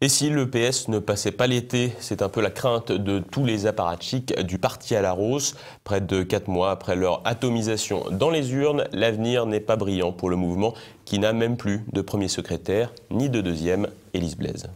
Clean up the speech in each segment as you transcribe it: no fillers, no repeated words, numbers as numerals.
Et si le PS ne passait pas l'été, c'est un peu la crainte de tous les apparatchiks du parti à la Rosse. Près de 4 mois après leur atomisation dans les urnes, l'avenir n'est pas brillant pour le mouvement qui n'a même plus de premier secrétaire ni de deuxième, Élise Blaise.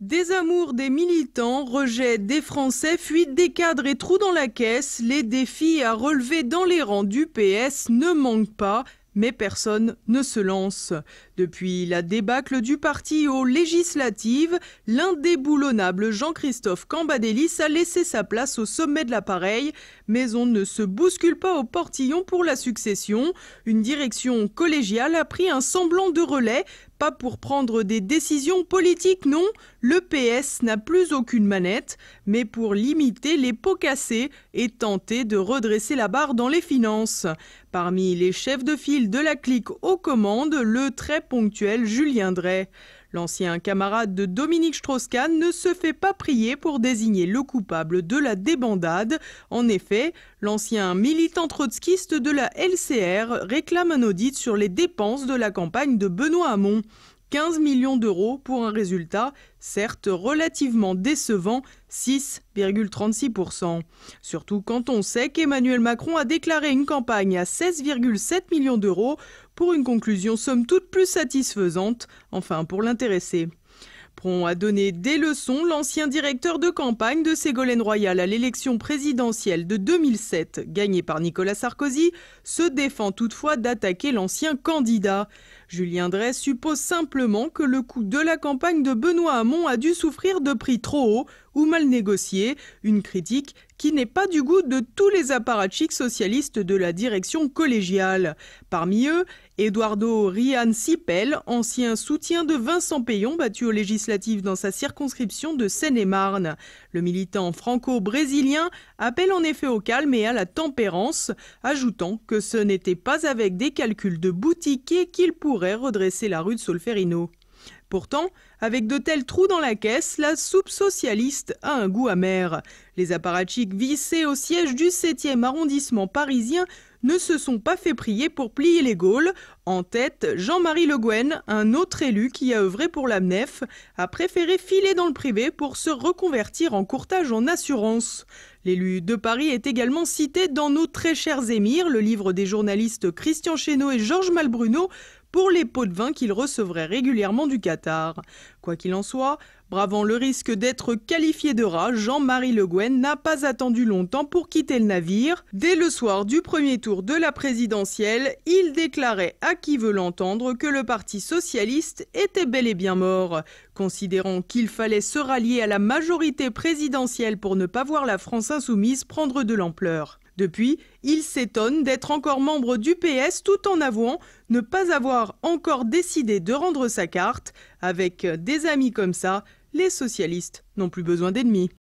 Désamour des militants, rejet des Français, fuite des cadres et trous dans la caisse, les défis à relever dans les rangs du PS ne manquent pas. Mais personne ne se lance. Depuis la débâcle du parti aux législatives, l'indéboulonnable Jean-Christophe Cambadélis a laissé sa place au sommet de l'appareil. Mais on ne se bouscule pas au portillon pour la succession. Une direction collégiale a pris un semblant de relais, pas pour prendre des décisions politiques, non. Le PS n'a plus aucune manette, mais pour limiter les pots cassés et tenter de redresser la barre dans les finances. Parmi les chefs de file de la clique aux commandes, le très ponctuel Julien Dray. L'ancien camarade de Dominique Strauss-Kahn ne se fait pas prier pour désigner le coupable de la débandade. En effet, l'ancien militant trotskiste de la LCR réclame un audit sur les dépenses de la campagne de Benoît Hamon. 15 millions d'euros pour un résultat, certes relativement décevant, 6,36%. Surtout quand on sait qu'Emmanuel Macron a déclaré une campagne à 16,7 millions d'euros pour une conclusion somme toute plus satisfaisante, enfin pour l'intéressé. Prompt à donner des leçons, l'ancien directeur de campagne de Ségolène Royal à l'élection présidentielle de 2007, gagnée par Nicolas Sarkozy, se défend toutefois d'attaquer l'ancien candidat. Julien Dray suppose simplement que le coût de la campagne de Benoît Hamon a dû souffrir de prix trop hauts ou mal négociés, une critique qui n'est pas du goût de tous les apparatchiks socialistes de la direction collégiale. Parmi eux, Eduardo Rian Sipel, ancien soutien de Vincent Peillon battu aux législatives dans sa circonscription de Seine-et-Marne. Le militant franco-brésilien appelle en effet au calme et à la tempérance, ajoutant que ce n'était pas avec des calculs de boutiquier qu'il pourrait redresser la rue de Solferino. Pourtant, avec de tels trous dans la caisse, la soupe socialiste a un goût amer. Les apparatchiks vissés au siège du 7e arrondissement parisien ne se sont pas fait prier pour plier les Gaules. En tête, Jean-Marie Le Guen, un autre élu qui a œuvré pour la MNEF, a préféré filer dans le privé pour se reconvertir en courtage en assurance. L'élu de Paris est également cité dans Nos très chers émirs, le livre des journalistes Christian Chesneau et Georges Malbruno, pour les pots de vin qu'il recevrait régulièrement du Qatar. Quoi qu'il en soit, bravant le risque d'être qualifié de rat, Jean-Marie Le Guen n'a pas attendu longtemps pour quitter le navire. Dès le soir du premier tour de la présidentielle, il déclarait à qui veut l'entendre que le Parti socialiste était bel et bien mort. Considérant qu'il fallait se rallier à la majorité présidentielle pour ne pas voir la France insoumise prendre de l'ampleur. Depuis, il s'étonne d'être encore membre du PS tout en avouant ne pas avoir encore décidé de rendre sa carte. Avec des amis comme ça, les socialistes n'ont plus besoin d'ennemis.